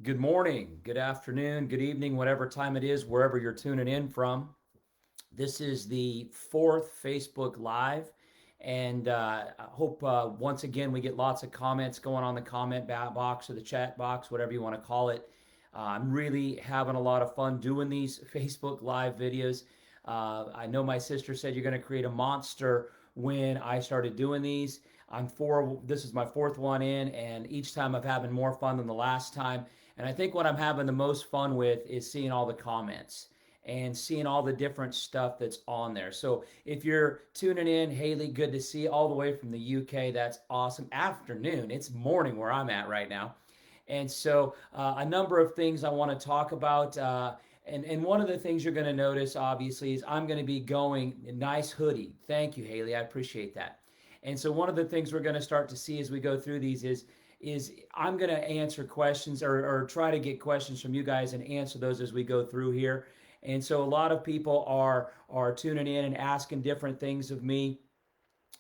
Good morning, good afternoon, good evening, whatever time it is, wherever you're tuning in from. This is the fourth Facebook Live, and I hope once again we get lots of comments going on the comment box or the chat box, whatever you want to call it. I'm really having a lot of fun doing these Facebook Live videos. I know my sister said you're going to create a monster when I started doing these. I'm four. This is my fourth one in, and each time I'm having more fun than the last time. And I think what I'm having the most fun with is seeing all the comments and seeing all the different stuff that's on there. So if you're tuning in, Haley, good to see you all the way from the UK. That's awesome. Afternoon. It's morning where I'm at right now. And so a number of things I want to talk about. And one of the things you're going to notice, obviously, is I'm going to be going nice hoodie. Thank you, Haley. I appreciate that. And so one of the things we're going to start to see as we go through these is I'm going to answer questions or try to get questions from you guys and answer those as we go through here. And so a lot of people are tuning in and asking different things of me.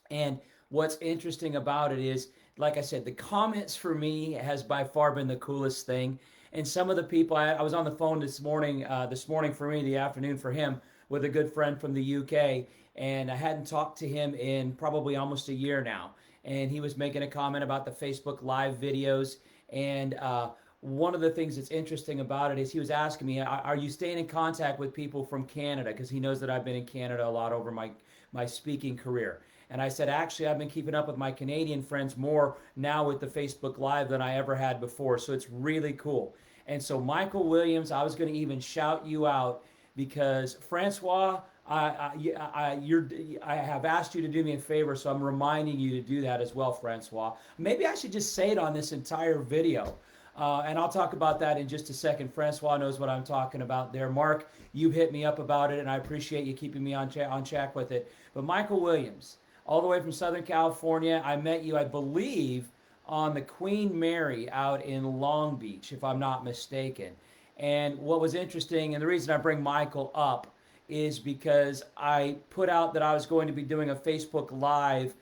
And what's interesting about it is, like I said, the comments for me has by far been the coolest thing. And some of the people I was on the phone this morning for me, the afternoon for him, with a good friend from the UK, and I hadn't talked to him in probably almost a year now. And he was making a comment about the Facebook Live videos, and one of the things that's interesting about it is he was asking me, "Are you staying in contact with people from Canada?" Because he knows that I've been in Canada a lot over my speaking career. And I said, actually, I've been keeping up with my Canadian friends more now with the Facebook Live than I ever had before. So it's really cool. And so, Michael Williams, I was going to even shout you out because Francois, I have asked you to do me a favor, so I'm reminding you to do that as well, Francois. Maybe I should just say it on this entire video. And I'll talk about that in just a second. Francois knows what I'm talking about there. Mark, you hit me up about it, and I appreciate you keeping me on track with it. But Michael Williams, all the way from Southern California, I met you, I believe, on the Queen Mary out in Long Beach, if I'm not mistaken. And what was interesting, and the reason I bring Michael up, is because I put out that I was going to be doing a Facebook Live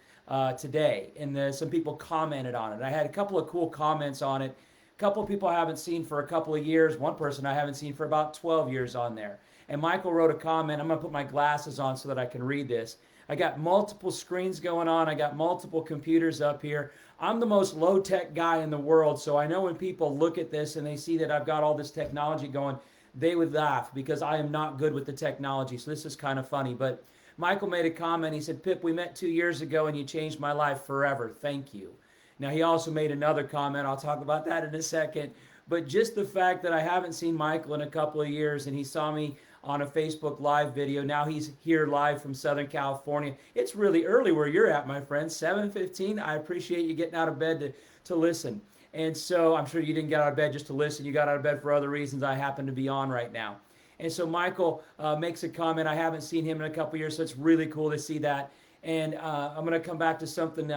today, and some people commented on it. I had a couple of cool comments on it. A couple of people I haven't seen for a couple of years. One person I haven't seen for about 12 years on there. And Michael wrote a comment. I'm going to put my glasses on so that I can read this. I got multiple screens going on. I got multiple computers up here. I'm the most low tech guy in the world. So I know when people look at this and they see that I've got all this technology going, they would laugh because I am not good with the technology. So this is kind of funny. But Michael made a comment. He said, "Pip, we met 2 years ago and you changed my life forever. Thank you." Now, he also made another comment. I'll talk about that in a second. But just the fact that I haven't seen Michael in a couple of years and he saw me on a Facebook Live video. Now he's here live from Southern California. It's really early where you're at, my friend. 7:15. I appreciate you getting out of bed to listen. And so I'm sure you didn't get out of bed just to listen. You got out of bed for other reasons I happen to be on right now. And so Michael makes a comment. I haven't seen him in a couple of years, so it's really cool to see that. And I'm going to come back to something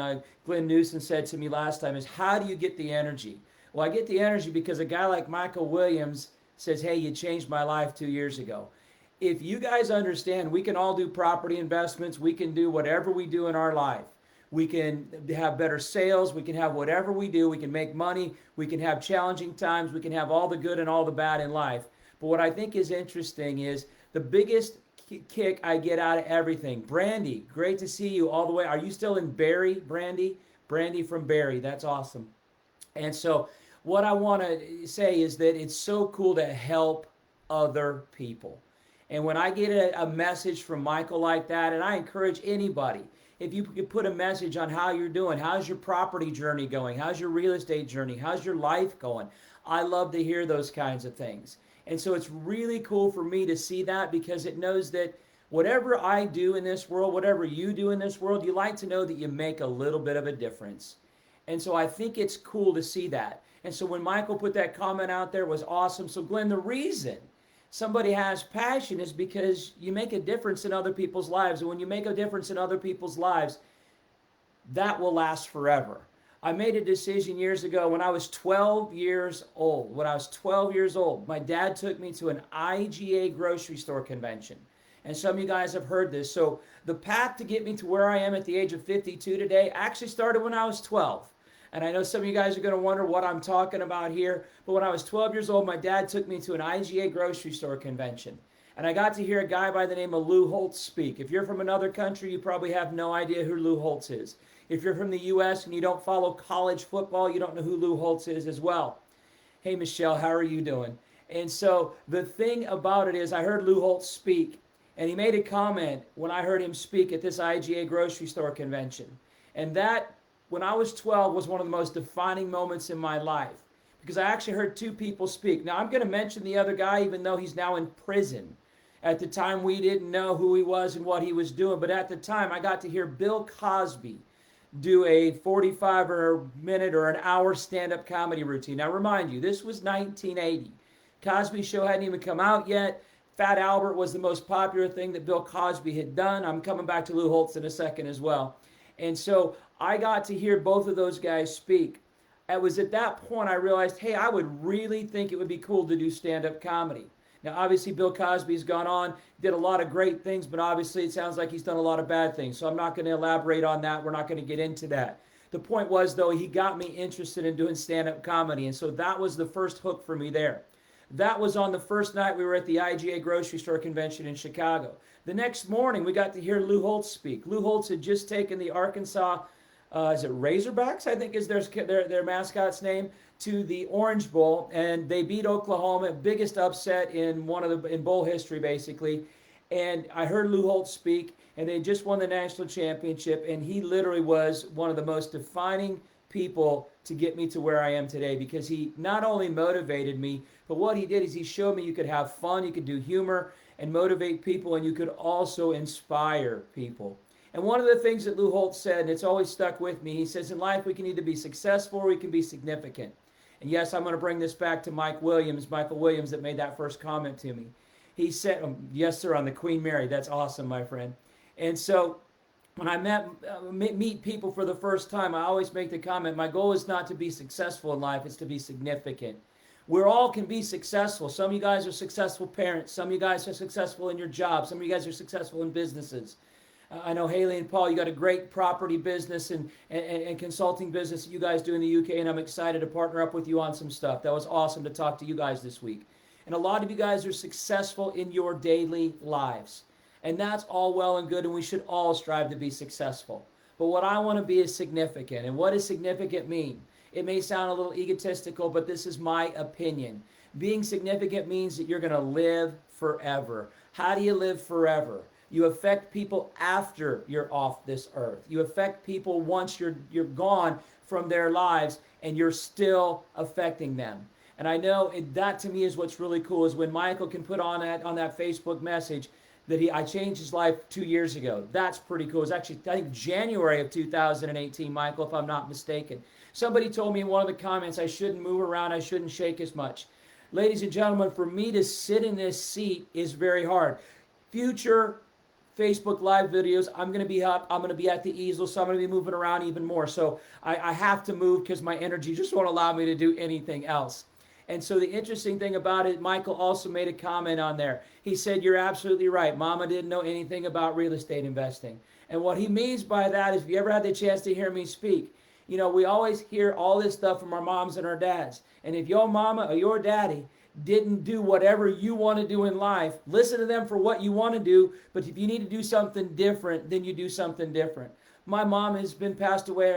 Glenn Newsom said to me last time is, how do you get the energy? Well, I get the energy because a guy like Michael Williams says, "Hey, you changed my life 2 years ago." If you guys understand, we can all do property investments. We can do whatever we do in our life. We can have better sales. We can have whatever we do. We can make money. We can have challenging times. We can have all the good and all the bad in life. But what I think is interesting is the biggest kick I get out of everything. Brandy, great to see you all the way. Are you still in Barrie, Brandy? Brandy from Barrie. That's awesome. And so, what I want to say is that it's so cool to help other people. And when I get a message from Michael like that, and I encourage anybody, if you could put a message on how you're doing, how's your property journey going, how's your real estate journey, how's your life going, I love to hear those kinds of things. And so it's really cool for me to see that because it knows that whatever I do in this world, whatever you do in this world, you like to know that you make a little bit of a difference. And so I think it's cool to see that. And so when Michael put that comment out there, was awesome. So Glenn, the reason somebody has passion is because you make a difference in other people's lives. And when you make a difference in other people's lives, that will last forever. I made a decision years ago when I was 12 years old. When I was 12 years old, my dad took me to an IGA grocery store convention. And some of you guys have heard this. So the path to get me to where I am at the age of 52 today actually started when I was 12. And I know some of you guys are going to wonder what I'm talking about here. But when I was 12 years old, my dad took me to an IGA grocery store convention. And I got to hear a guy by the name of Lou Holtz speak. If you're from another country, you probably have no idea who Lou Holtz is. If you're from the U.S. and you don't follow college football, you don't know who Lou Holtz is as well. Hey, Michelle, how are you doing? And so the thing about it is I heard Lou Holtz speak, and he made a comment when I heard him speak at this IGA grocery store convention. And that, when I was 12, was one of the most defining moments in my life, because I actually heard two people speak. Now, I'm going to mention the other guy, even though he's now in prison. At the time, we didn't know who he was and what he was doing. But at the time, I got to hear Bill Cosby do a 45 or a minute or an hour stand-up comedy routine. Now, remind you, this was 1980. Cosby Show hadn't even come out yet. Fat Albert was the most popular thing that Bill Cosby had done. I'm coming back to Lou Holtz in a second as well. And so I got to hear both of those guys speak. It was at that point I realized, hey, I would really think it would be cool to do stand-up comedy. Now, obviously, Bill Cosby's gone on, did a lot of great things, but obviously it sounds like he's done a lot of bad things. So I'm not going to elaborate on that. We're not going to get into that. The point was, though, he got me interested in doing stand-up comedy. And so that was the first hook for me there. That was on the first night we were at the IGA grocery store convention in Chicago. The next morning, we got to hear Lou Holtz speak. Lou Holtz had just taken the Arkansas, is it Razorbacks, I think is their mascot's name, to the Orange Bowl, and they beat Oklahoma, biggest upset in in bowl history, basically. And I heard Lou Holtz speak, and they just won the national championship, and he literally was one of the most defining people to get me to where I am today, because he not only motivated me, but what he did is he showed me you could have fun, you could do humor and motivate people, and you could also inspire people. And one of the things that Lou Holtz said, and it's always stuck with me, he says, in life we can either be successful or we can be significant. And yes, I'm going to bring this back to Michael Williams that made that first comment to me. He said, yes, sir, on the Queen Mary. That's awesome, my friend. And so when I meet people for the first time, I always make the comment, my goal is not to be successful in life, it's to be significant. We all can be successful. Some of you guys are successful parents. Some of you guys are successful in your job. Some of you guys are successful in businesses. I know Haley and Paul, you got a great property business and consulting business that you guys do in the UK, and I'm excited to partner up with you on some stuff. That was awesome to talk to you guys this week. And a lot of you guys are successful in your daily lives. And that's all well and good, and we should all strive to be successful. But what I want to be is significant. And what does significant mean? It may sound a little egotistical, but this is my opinion. Being significant means that you're going to live forever. How do you live forever? You affect people after you're off this earth. You affect people once you're gone from their lives, and you're still affecting them. And I know that to me is what's really cool, is when Michael can put on that Facebook message that I changed his life 2 years ago. That's pretty cool. It's actually, I think, January of 2018, Michael, if I'm not mistaken. Somebody told me in one of the comments I shouldn't move around, I shouldn't shake as much. Ladies and gentlemen, for me to sit in this seat is very hard. Future Facebook Live videos, I'm going to be up, I'm going to be at the easel, so I'm going to be moving around even more. So I have to move because my energy just won't allow me to do anything else. And so the interesting thing about it, Michael also made a comment on there. He said, you're absolutely right. Mama didn't know anything about real estate investing. And what he means by that is, if you ever had the chance to hear me speak, you know, we always hear all this stuff from our moms and our dads. And if your mama or your daddy didn't do whatever you want to do in life, listen to them for what you want to do. But if you need to do something different, then you do something different. My mom has been passed away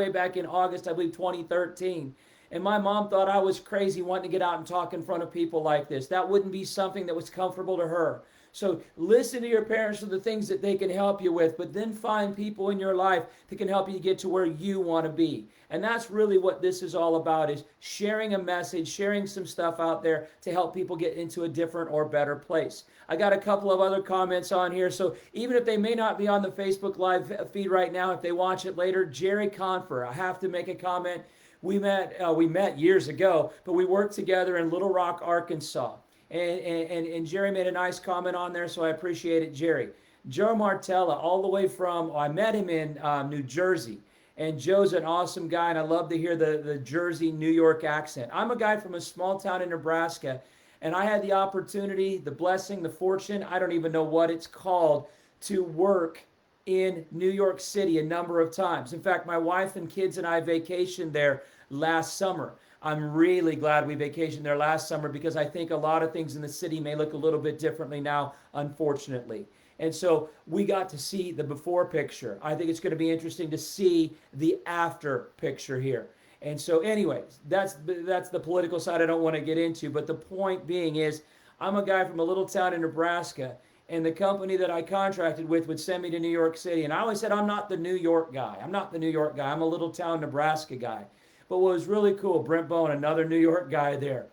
back in August, I believe, 2013. And my mom thought I was crazy wanting to get out and talk in front of people like this. That wouldn't be something that was comfortable to her. So listen to your parents for the things that they can help you with, but then find people in your life that can help you get to where you want to be. And that's really what this is all about, is sharing a message, sharing some stuff out there to help people get into a different or better place. I got a couple of other comments on here. So even if they may not be on the Facebook Live feed right now, if they watch it later, Jerry Confer, I have to make a comment. We met years ago, but we worked together in Little Rock, Arkansas. And Jerry made a nice comment on there, so I appreciate it, Jerry. Joe Martella, all the way from, I met him in New Jersey. And Joe's an awesome guy, and I love to hear the Jersey, New York accent. I'm a guy from a small town in Nebraska, and I had the opportunity, the blessing, the fortune, I don't even know what it's called, to work in New York City a number of times. In fact, my wife and kids and I vacationed there last summer. I'm really glad we vacationed there last summer because I think a lot of things in the city may look a little bit differently now, unfortunately. And so we got to see the before picture. I think it's going to be interesting to see the after picture here. And so, anyways, that's the political side I don't want to get into. But the point being is, I'm a guy from a little town in Nebraska, and the company that I contracted with would send me to New York City. And I always said, I'm not the New York guy. I'm not the New York guy. I'm a little town Nebraska guy. But what was really cool, Brent Bowen, another New York guy there.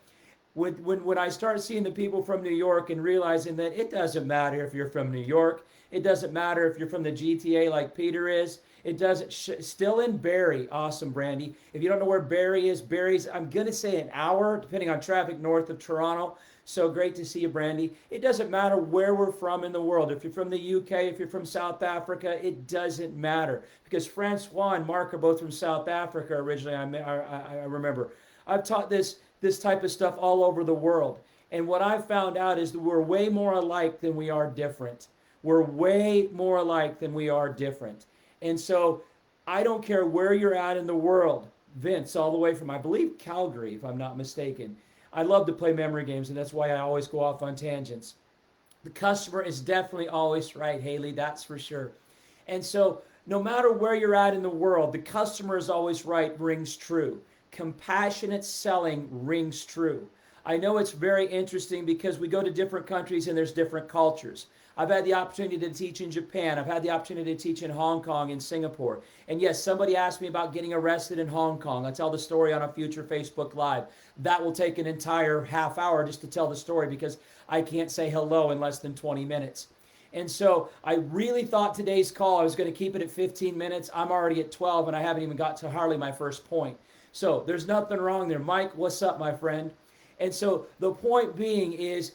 When I started seeing the people from New York and realizing that it doesn't matter if you're from New York, it doesn't matter if you're from the GTA like Peter is, it doesn't, still in Barrie, awesome, Brandy. If you don't know where Barrie is, Barrie's, I'm going to say an hour, depending on traffic, north of Toronto. So great to see you, Brandy. It doesn't matter where we're from in the world. If you're from the UK, if you're from South Africa, it doesn't matter. Because Francois and Mark are both from South Africa originally, I remember. I've taught this type of stuff all over the world. And what I've found out is that we're way more alike than we are different. We're way more alike than we are different. And so I don't care where you're at in the world. Vince, all the way from, I believe, Calgary, if I'm not mistaken. I love to play memory games, and that's why I always go off on tangents. The customer is definitely always right, Haley, that's for sure. And so no matter where you're at in the world, the customer is always right rings true. Compassionate selling rings true. I know it's very interesting because we go to different countries and there's different cultures. I've had the opportunity to teach in Japan. I've had the opportunity to teach in Hong Kong and Singapore. And yes, somebody asked me about getting arrested in Hong Kong. I'll tell the story on a future Facebook Live. That will take an entire half hour just to tell the story because I can't say hello in less than 20 minutes. And so I really thought today's call, I was going to keep it at 15 minutes. I'm already at 12 and I haven't even got to hardly my first point. So there's nothing wrong there. Mike, what's up, my friend? And so the point being is,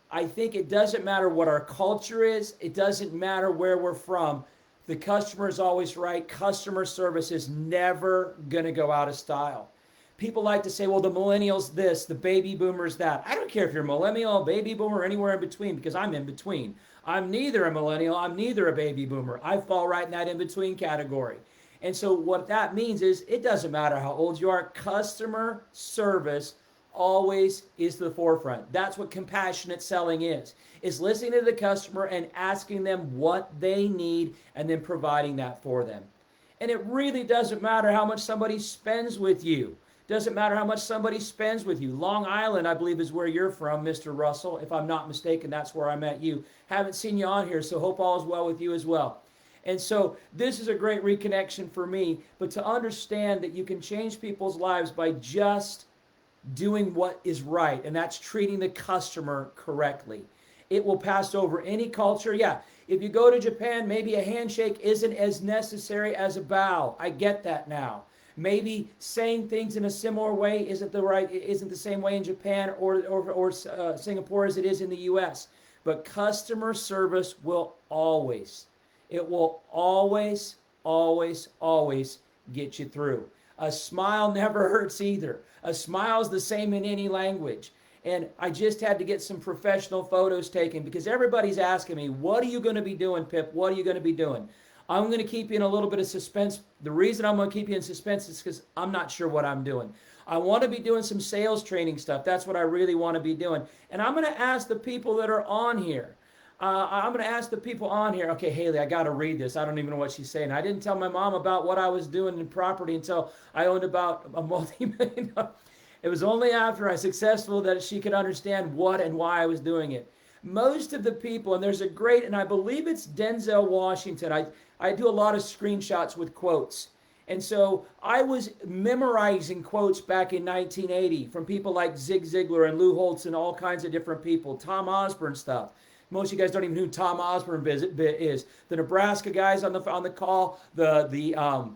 I think it doesn't matter what our culture is. It doesn't matter where we're from. The customer is always right. Customer service is never going to go out of style. People like to say, well, the millennials this, the baby boomers that. I don't care if you're a millennial, a baby boomer, or anywhere in between because I'm in between. I'm neither a millennial. I'm neither a baby boomer. I fall right in that in between category. And so what that means is it doesn't matter how old you are. Customer service always is the forefront. That's what compassionate selling is listening to the customer and asking them what they need and then providing that for them. And it really doesn't matter how much somebody spends with you. Doesn't matter how much somebody spends with you. Long Island, I believe, is where you're from, Mr. Russell. If I'm not mistaken, that's where I met you. Haven't seen you on here, so hope all is well with you as well. And so this is a great reconnection for me, but to understand that you can change people's lives by just doing what is right, and that's treating the customer correctly. It will pass over any culture. Yeah, if you go to Japan, maybe a handshake isn't as necessary as a bow. I get that now. Maybe saying things in a similar way isn't the same way in Japan or Singapore as it is in the U.S. But customer service will always get you through. A smile never hurts either. A smile is the same in any language. And I just had to get some professional photos taken because everybody's asking me, what are you going to be doing, Pip? What are you going to be doing? I'm going to keep you in a little bit of suspense. The reason I'm going to keep you in suspense is because I'm not sure what I'm doing. I want to be doing some sales training stuff. That's what I really want to be doing. And I'm going to ask the people that are on here. I'm going to ask the people on here, okay, Haley, I got to read this. I don't even know what she's saying. I didn't tell my mom about what I was doing in property until I owned about a multi-million. It was only after I successful that she could understand what and why I was doing it. Most of the people, and there's a great, and I believe it's Denzel Washington. I do a lot of screenshots with quotes. And so I was memorizing quotes back in 1980 from people like Zig Ziglar and Lou Holtz and all kinds of different people, Tom Osborne stuff. Most of you guys don't even know who Tom Osborne is. The Nebraska guys on the call, the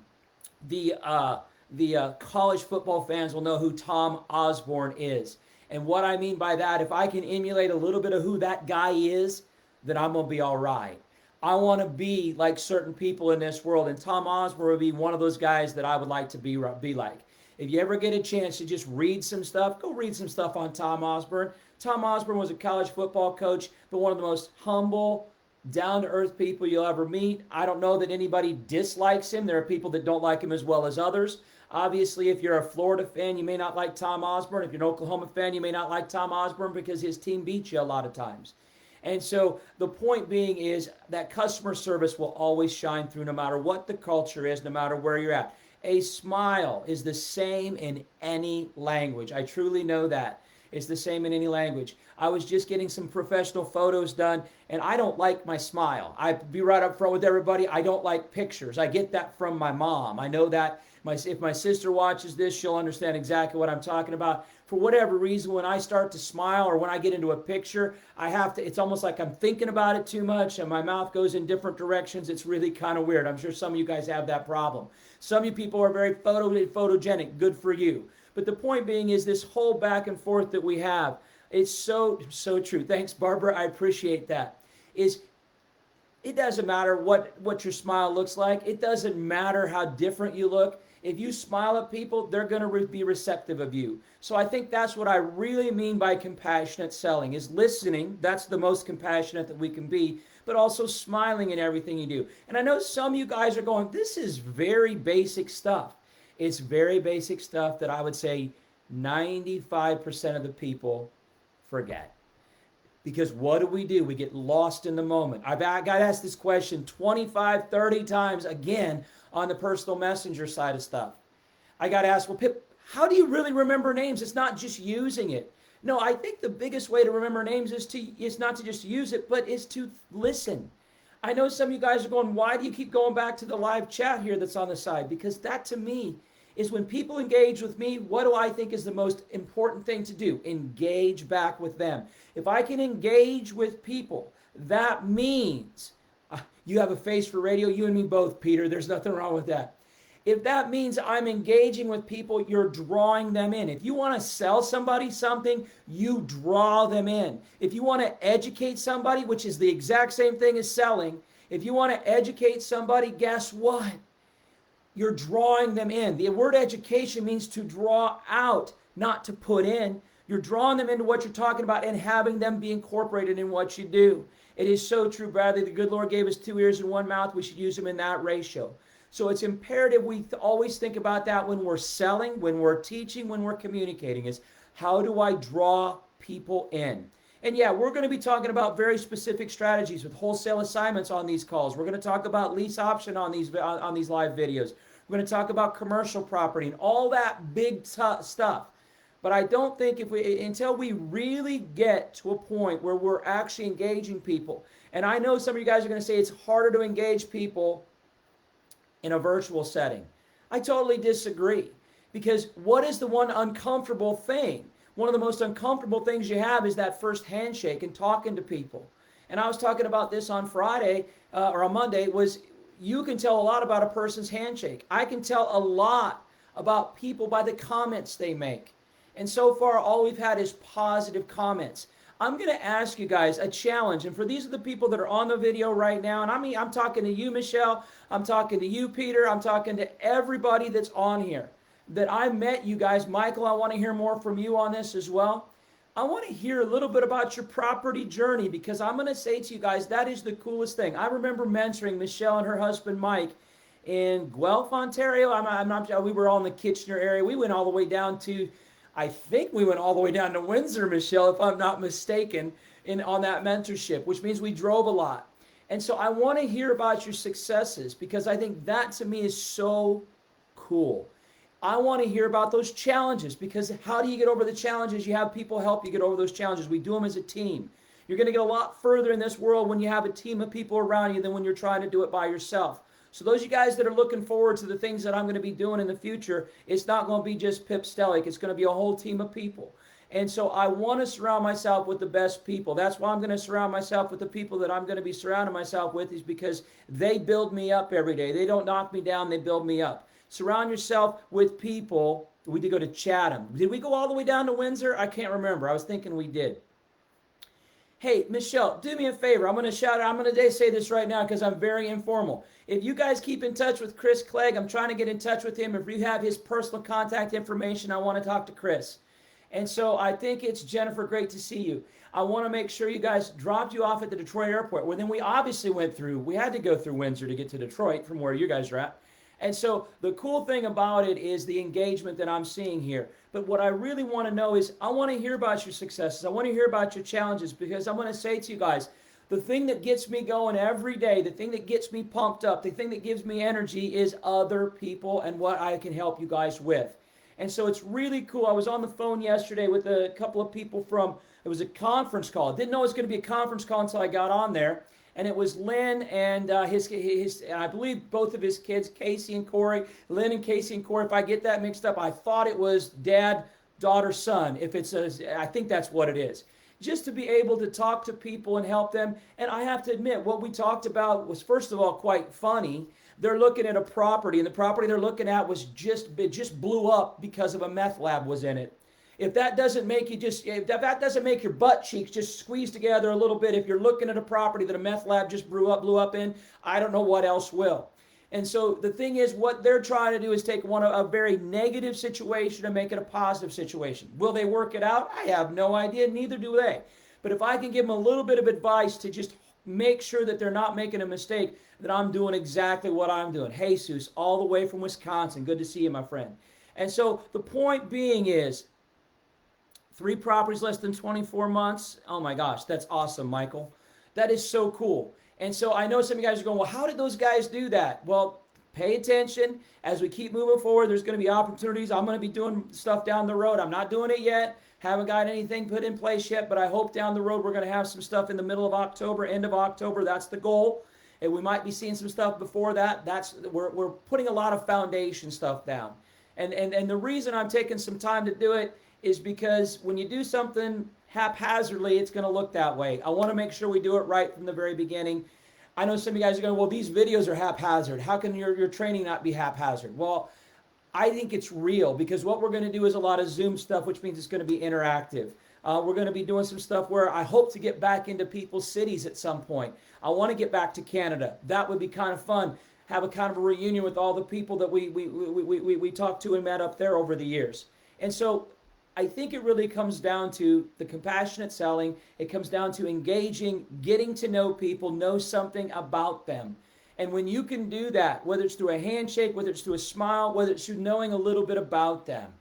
college football fans will know who Tom Osborne is. And what I mean by that, if I can emulate a little bit of who that guy is, then I'm going to be all right. I want to be like certain people in this world, and Tom Osborne would be one of those guys that I would like to be like. If you ever get a chance to just read some stuff, go read some stuff on Tom Osborne. Tom Osborne was a college football coach, but one of the most humble, down-to-earth people you'll ever meet. I don't know that anybody dislikes him. There are people that don't like him as well as others. Obviously, if you're a Florida fan, you may not like Tom Osborne. If you're an Oklahoma fan, you may not like Tom Osborne because his team beats you a lot of times. And so the point being is that customer service will always shine through no matter what the culture is, no matter where you're at. A smile is the same in any language. I truly know that. It's the same in any language. I was just getting some professional photos done, and I don't like my smile. I be right up front with everybody. I don't like pictures. I get that from my mom. I know that if my sister watches this, she'll understand exactly what I'm talking about. For whatever reason, when I start to smile or when I get into a picture, it's almost like I'm thinking about it too much and my mouth goes in different directions. It's really kind of weird. I'm sure some of you guys have that problem. Some of you people are very photogenic. Good for you. But the point being is this whole back and forth that we have, it's so true. Thanks, Barbara. I appreciate that. It doesn't matter what your smile looks like. It doesn't matter how different you look. If you smile at people, they're going to be receptive of you. So I think that's what I really mean by compassionate selling, is listening. That's the most compassionate that we can be, but also smiling in everything you do. And I know some of you guys are going, this is very basic stuff. It's very basic stuff that I would say 95% of the people forget. Because what do? We get lost in the moment. I got asked this question 25, 30 times again on the personal messenger side of stuff. I got asked, well, Pip, how do you really remember names? It's not just using it. No, I think the biggest way to remember names is not to just use it, but is to listen. I know some of you guys are going, why do you keep going back to the live chat here that's on the side? Because that to me is when people engage with me, what do I think is the most important thing to do? Engage back with them. If I can engage with people, that means you have a face for radio, you and me both, Peter. There's nothing wrong with that. If that means I'm engaging with people, you're drawing them in. If you want to sell somebody something, you draw them in. If you want to educate somebody, which is the exact same thing as selling, if you want to educate somebody, guess what? You're drawing them in. The word education means to draw out, not to put in. You're drawing them into what you're talking about and having them be incorporated in what you do. It is so true, Bradley. The good Lord gave us 2 ears and 1 mouth. We should use them in that ratio. So it's imperative we always think about that when we're selling, when we're teaching, when we're communicating, is how do I draw people in? And yeah, we're going to be talking about very specific strategies with wholesale assignments on these calls. We're going to talk about lease option on these live videos. We're going to talk about commercial property and all that big stuff. But I don't think until we really get to a point where we're actually engaging people, and I know some of you guys are going to say it's harder to engage people in a virtual setting. I totally disagree, because what is the one uncomfortable thing? One of the most uncomfortable things you have is that first handshake and talking to people. And I was talking about this on Friday or on Monday, was you can tell a lot about a person's handshake. I can tell a lot about people by the comments they make. And so far, all we've had is positive comments. I'm going to ask you guys a challenge. And for these are the people that are on the video right now. And I'm talking to you, Michelle. I'm talking to you, Peter. I'm talking to everybody that's on here that I met you guys. Michael, I want to hear more from you on this as well. I want to hear a little bit about your property journey, because I'm going to say to you guys, that is the coolest thing. I remember mentoring Michelle and her husband, Mike, in Guelph, Ontario. I'm not, we were all in the Kitchener area. We went all the way down to, I think we went all the way down to Windsor, Michelle, if I'm not mistaken, on that mentorship, which means we drove a lot. And so I want to hear about your successes, because I think that to me is so cool. I want to hear about those challenges, because how do you get over the challenges? You have people help you get over those challenges. We do them as a team. You're going to get a lot further in this world when you have a team of people around you than when you're trying to do it by yourself. So those of you guys that are looking forward to the things that I'm going to be doing in the future, it's not going to be just Pip Stellick. It's going to be a whole team of people. And so I want to surround myself with the best people. That's why I'm going to surround myself with the people that I'm going to be surrounding myself with, is because they build me up every day. They don't knock me down. They build me up. Surround yourself with people. We did go to Chatham. Did we go all the way down to Windsor? I can't remember. I was thinking we did. Hey, Michelle, do me a favor. I'm going to shout out. I'm going to say this right now because I'm very informal. If you guys keep in touch with Chris Clegg, I'm trying to get in touch with him. If you have his personal contact information, I want to talk to Chris. And so I think it's, Jennifer, great to see you. I want to make sure you guys dropped you off at the Detroit airport. Well, then we obviously we had to go through Windsor to get to Detroit from where you guys are at. And so the cool thing about it is the engagement that I'm seeing here. But what I really want to know is I want to hear about your successes. I want to hear about your challenges, because I'm going to say to you guys, the thing that gets me going every day, the thing that gets me pumped up, the thing that gives me energy is other people and what I can help you guys with. And so it's really cool. I was on the phone yesterday with a couple of people from, it was a conference call. I didn't know it was going to be a conference call until I got on there. And it was Lynn and and I believe both of his kids, Casey and Corey. Lynn and Casey and Corey. If I get that mixed up, I thought it was dad, daughter, son. If it's I think that's what it is. Just to be able to talk to people and help them. And I have to admit, what we talked about was, first of all, quite funny. They're looking at a property, and the property they're looking at was it just blew up because of a meth lab was in it. If that doesn't make you if that doesn't make your butt cheeks just squeeze together a little bit, if you're looking at a property that a meth lab just blew up in, I don't know what else will. And so the thing is, what they're trying to do is take a very negative situation and make it a positive situation. Will they work it out? I have no idea, neither do they. But if I can give them a little bit of advice to just make sure that they're not making a mistake, that I'm doing exactly what I'm doing. Jesus, all the way from Wisconsin. Good to see you, my friend. And so the point being is, 3 properties less than 24 months. Oh my gosh, that's awesome, Michael. That is so cool. And so I know some of you guys are going, well, how did those guys do that? Well, pay attention. As we keep moving forward, there's going to be opportunities. I'm going to be doing stuff down the road. I'm not doing it yet. Haven't got anything put in place yet, but I hope down the road we're going to have some stuff in the middle of October, end of October. That's the goal. And we might be seeing some stuff before that. We're putting a lot of foundation stuff down. And the reason I'm taking some time to do it is because when you do something haphazardly, it's going to look that way. I want to make sure we do it right from the very beginning. I know some of you guys are going, well, these videos are haphazard. How can your training not be haphazard? Well, I think it's real, because what we're going to do is a lot of Zoom stuff, which means it's going to be interactive. We're going to be doing some stuff where I hope to get back into people's cities at some point. I want to get back to Canada. That would be kind of fun. Have a kind of a reunion with all the people that we talked to and met up there over the years. And so I think it really comes down to the compassionate selling. It comes down to engaging, getting to know people, know something about them. And when you can do that, whether it's through a handshake, whether it's through a smile, whether it's through knowing a little bit about them,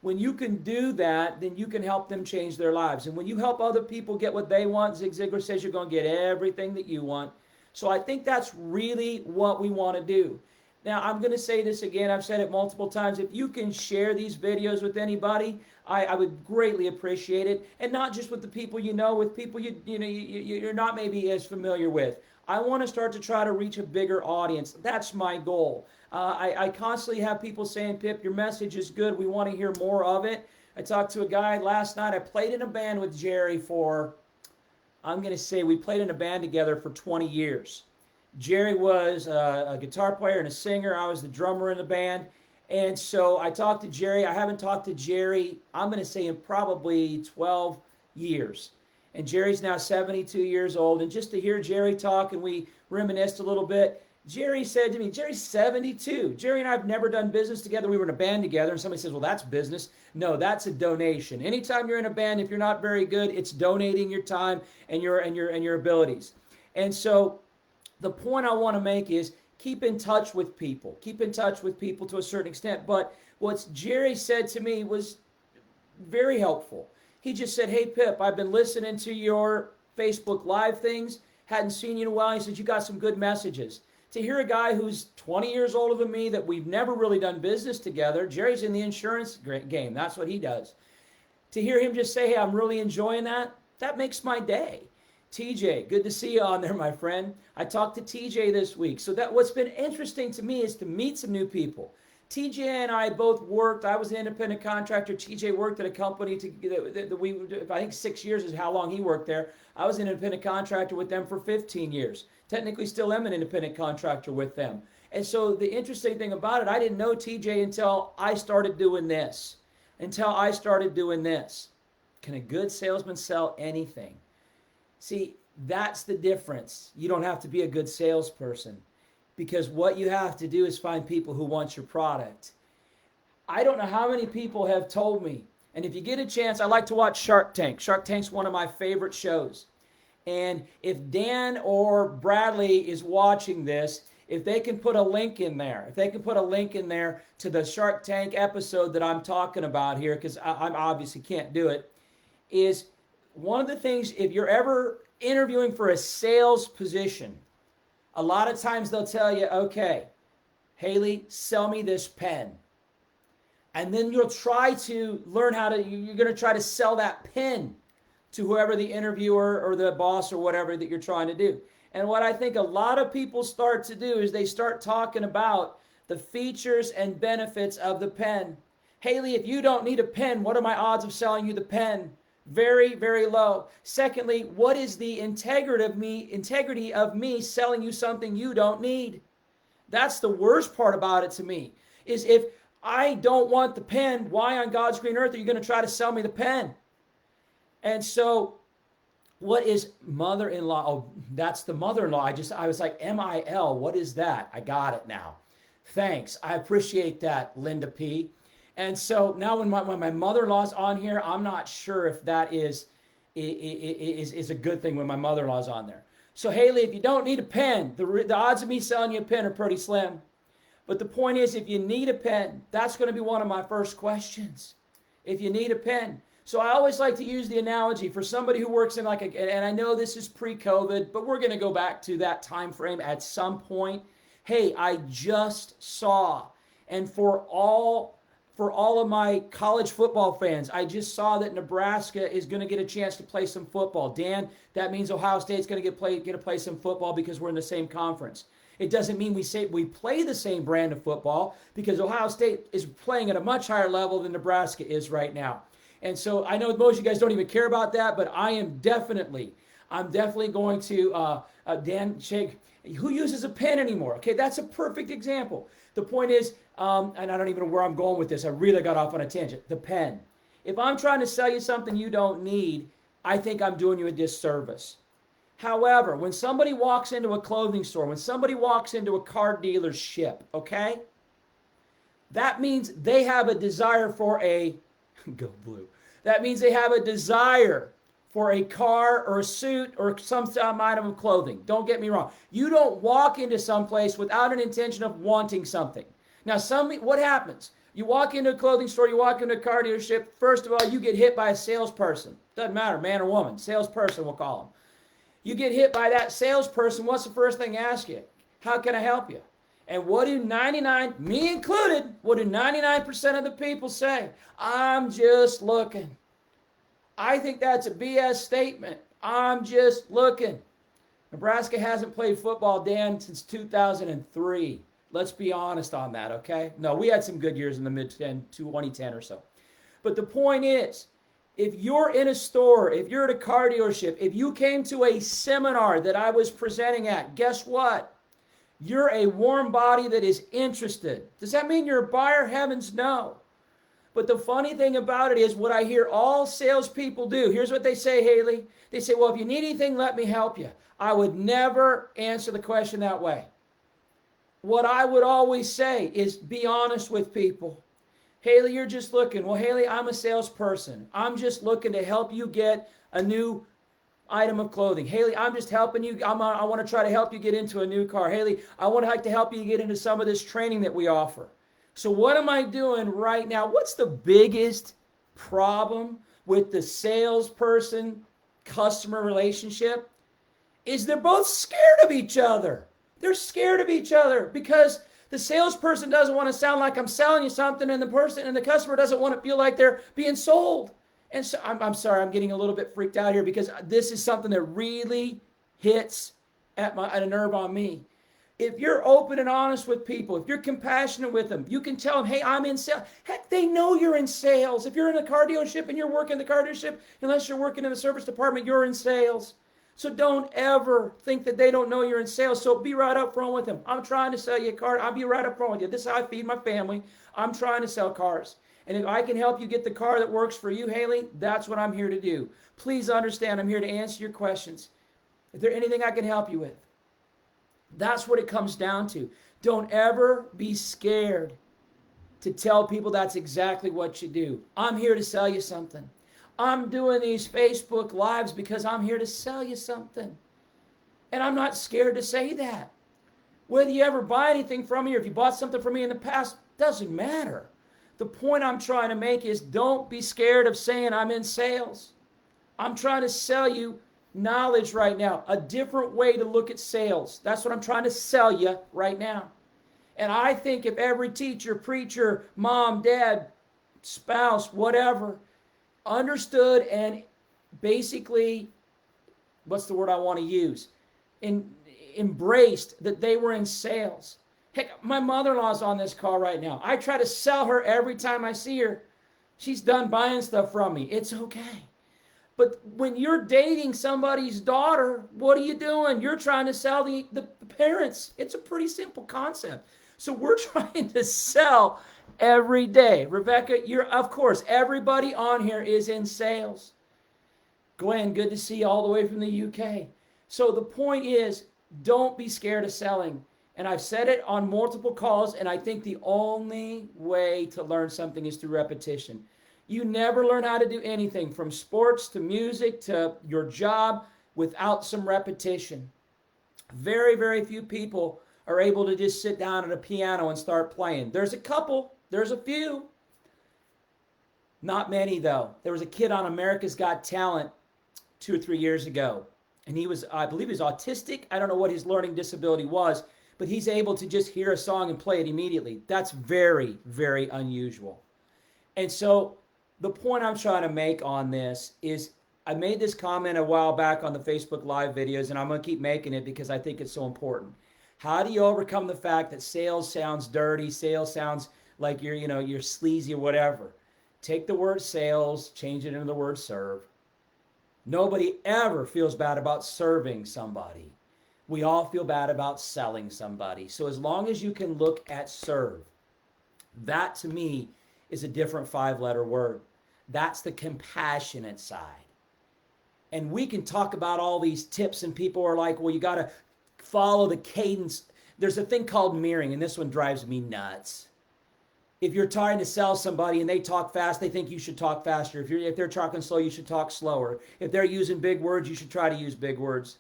when you can do that, then you can help them change their lives. And when you help other people get what they want, Zig Ziglar says you're going to get everything that you want. So I think that's really what we want to do. Now, I'm going to say this again. I've said it multiple times. If you can share these videos with anybody, I would greatly appreciate it. And not just with the people you know, with people you're not maybe as familiar with. I want to start to try to reach a bigger audience. That's my goal. I constantly have people saying, Pip, your message is good. We want to hear more of it. I talked to a guy last night. I played in a band with Jerry we played in a band together for 20 years. Jerry was a guitar player and a singer. I was the drummer in the band. And so I talked to Jerry. I haven't talked to Jerry, I'm going to say, in probably 12 years. And Jerry's now 72 years old. And just to hear Jerry talk, and we reminisced a little bit, Jerry said to me, Jerry's 72. Jerry and I have never done business together. We were in a band together. And somebody says, well, that's business. No, that's a donation. Anytime you're in a band, if you're not very good, it's donating your time and your abilities. And so the point I want to make is keep in touch with people. Keep in touch with people to a certain extent. But what Jerry said to me was very helpful. He just said, hey, Pip, I've been listening to your Facebook Live things. Hadn't seen you in a while. He said, you got some good messages. To hear a guy who's 20 years older than me, that we've never really done business together. Jerry's in the insurance game. That's what he does. To hear him just say, hey, I'm really enjoying that, that makes my day. TJ, good to see you on there, my friend. I talked to TJ this week. So that what's been interesting to me is to meet some new people. TJ and I both worked. I was an independent contractor. TJ worked at a company I think 6 years is how long he worked there. I was an independent contractor with them for 15 years. Technically still am an independent contractor with them. And so the interesting thing about it, I didn't know TJ until I started doing this. Can a good salesman sell anything? See, that's the difference. You don't have to be a good salesperson, because what you have to do is find people who want your product. I don't know how many people have told me, And if you get a chance, I like to watch Shark Tank. Shark Tank's one of my favorite shows. And if Dan or Bradley is watching this, if they can put a link in there, if they can put a link in there to the Shark Tank episode that I'm talking about here, because I obviously can't do it, is one of the things, if you're ever interviewing for a sales position, a lot of times they'll tell you, okay, Haley, sell me this pen. And then you'll try to learn you're going to try to sell that pen to whoever the interviewer or the boss or whatever that you're trying to do. And what I think a lot of people start to do is they start talking about the features and benefits of the pen. Haley, if you don't need a pen, what are my odds of selling you the pen? Very, very low. Secondly, what is the integrity of me selling you something you don't need? That's the worst part about it to me, is if I don't want the pen, why on God's green earth are you going to try to sell me the pen? And so what is mother-in-law? Oh, that's the mother-in-law. I was like, MIL, what is that? I got it now. Thanks. I appreciate that, Linda P. And so now when my mother-in-law's on here, I'm not sure if that is a good thing when my mother-in-law's on there. So Haley, if you don't need a pen, the odds of me selling you a pen are pretty slim. But the point is, if you need a pen, that's going to be one of my first questions. If you need a pen. So I always like to use the analogy for somebody who works in and I know this is pre-COVID, but we're going to go back to that time frame at some point. Hey, I just saw, and for all of my college football fans, I just saw that Nebraska is going to get a chance to play some football. Dan, that means Ohio State's going to get to play some football because we're in the same conference. It doesn't mean we play the same brand of football, because Ohio State is playing at a much higher level than Nebraska is right now. And so I know most of you guys don't even care about that, but I'm definitely going to, Dan, Shake, who uses a pen anymore? Okay, that's a perfect example. The point is, and I don't even know where I'm going with this. I really got off on a tangent. The pen. If I'm trying to sell you something you don't need, I think I'm doing you a disservice. However, when somebody walks into a clothing store, when somebody walks into a car dealership, okay, that means they have a desire for go blue. That means they have a desire for a car or a suit or some item of clothing. Don't get me wrong. You don't walk into some place without an intention of wanting something. Now, what happens? You walk into a clothing store, you walk into a car dealership, first of all, you get hit by a salesperson. Doesn't matter, man or woman. Salesperson, we'll call them. You get hit by that salesperson, what's the first thing they ask you? How can I help you? And what do 99, me included, what do 99% of the people say? I'm just looking. I think that's a BS statement. I'm just looking. Nebraska hasn't played football, Dan, since 2003. Let's be honest on that, okay? No, we had some good years in the mid-2010 or so. But the point is, if you're in a store, if you're at a car dealership, if you came to a seminar that I was presenting at, guess what? You're a warm body that is interested. Does that mean you're a buyer? Heavens no. But the funny thing about it is what I hear all salespeople do. Here's what they say, Haley. They say, well, if you need anything, let me help you. I would never answer the question that way. What I would always say is be honest with people. Haley, you're just looking. Well, Haley, I'm a salesperson. I'm just looking to help you get a new item of clothing. Haley, I'm just helping you. I want to try to help you get into a new car. Haley, I want to help you get into some of this training that we offer. So what am I doing right now? What's the biggest problem with the salesperson customer relationship? Is they're both scared of each other. They're scared of each other because the salesperson doesn't want to sound like I'm selling you something, and the customer doesn't want to feel like they're being sold. And so I'm sorry, I'm getting a little bit freaked out here because this is something that really hits at a nerve on me. If you're open and honest with people, if you're compassionate with them, you can tell them, hey, I'm in sales. Heck, they know you're in sales. If you're in a car dealership and you're working in the car dealership, unless you're working in the service department, you're in sales. So don't ever think that they don't know you're in sales. So be right up front with them. I'm trying to sell you a car. I'll be right up front with you. This is how I feed my family. I'm trying to sell cars. And if I can help you get the car that works for you, Haley, that's what I'm here to do. Please understand, I'm here to answer your questions. Is there anything I can help you with? That's what it comes down to. Don't ever be scared to tell people that's exactly what you do. I'm here to sell you something. I'm doing these Facebook Lives because I'm here to sell you something. And I'm not scared to say that. Whether you ever buy anything from me or if you bought something from me in the past, doesn't matter. The point I'm trying to make is don't be scared of saying I'm in sales. I'm trying to sell you knowledge right now, a different way to look at sales. That's what I'm trying to sell you right now. And I think if every teacher, preacher, mom, dad, spouse, whatever, understood and basically, what's the word I want to use? Embraced that they were in sales. Heck, my mother-in-law's on this call right now. I try to sell her every time I see her. She's done buying stuff from me. It's okay. But when you're dating somebody's daughter, what are you doing? You're trying to sell the parents. It's a pretty simple concept. So we're trying to sell every day. Rebecca, of course, everybody on here is in sales. Glenn, good to see you all the way from the UK. So the point is, don't be scared of selling. And I've said it on multiple calls, and I think the only way to learn something is through repetition. You never learn how to do anything from sports to music to your job without some repetition. Very, very few people are able to just sit down at a piano and start playing. There's a couple, there's a few. Not many, though. There was a kid on America's Got Talent 2 or 3 years ago, and he was, I believe he was autistic. I don't know what his learning disability was, but he's able to just hear a song and play it immediately. That's very, very unusual. And so the point I'm trying to make on this is I made this comment a while back on the Facebook Live videos, and I'm going to keep making it because I think it's so important. How do you overcome the fact that sales sounds dirty, sales sounds like you're sleazy or whatever? Take the word sales, change it into the word serve. Nobody ever feels bad about serving somebody. We all feel bad about selling somebody. So as long as you can look at serve, that to me is a different 5-letter word. That's the compassionate side. And we can talk about all these tips, and people are like, well, you got to follow the cadence. There's a thing called mirroring, and this one drives me nuts. If you're trying to sell somebody and they talk fast, they think you should talk faster. If they're talking slow, you should talk slower. If they're using big words, you should try to use big words.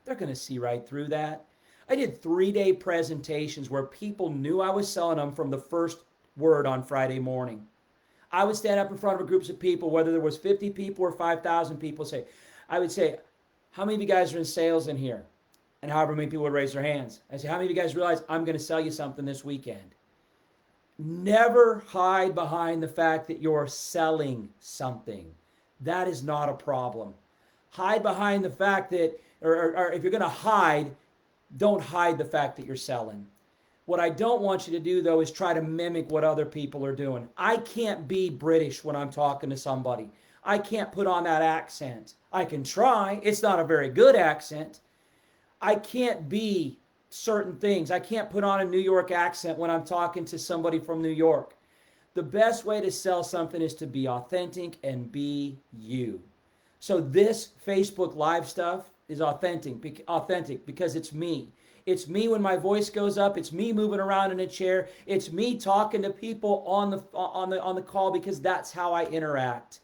They're going to see right through that. I did 3-day presentations where people knew I was selling them from the first word on Friday morning. I would stand up in front of groups of people, whether there was 50 people or 5,000 people, I would say, how many of you guys are in sales in here? And however many people would raise their hands. I say, how many of you guys realize I'm going to sell you something this weekend? Never hide behind the fact that you're selling something. That is not a problem. Hide behind the fact that, or if you're going to hide, don't hide the fact that you're selling. What I don't want you to do, though, is try to mimic what other people are doing. I can't be British when I'm talking to somebody. I can't put on that accent. I can try. It's not a very good accent. I can't be certain things. I can't put on a New York accent when I'm talking to somebody from New York. The best way to sell something is to be authentic and be you. So this Facebook Live stuff is authentic because it's me. It's me when my voice goes up. It's me moving around in a chair. It's me talking to people on the call because that's how I interact.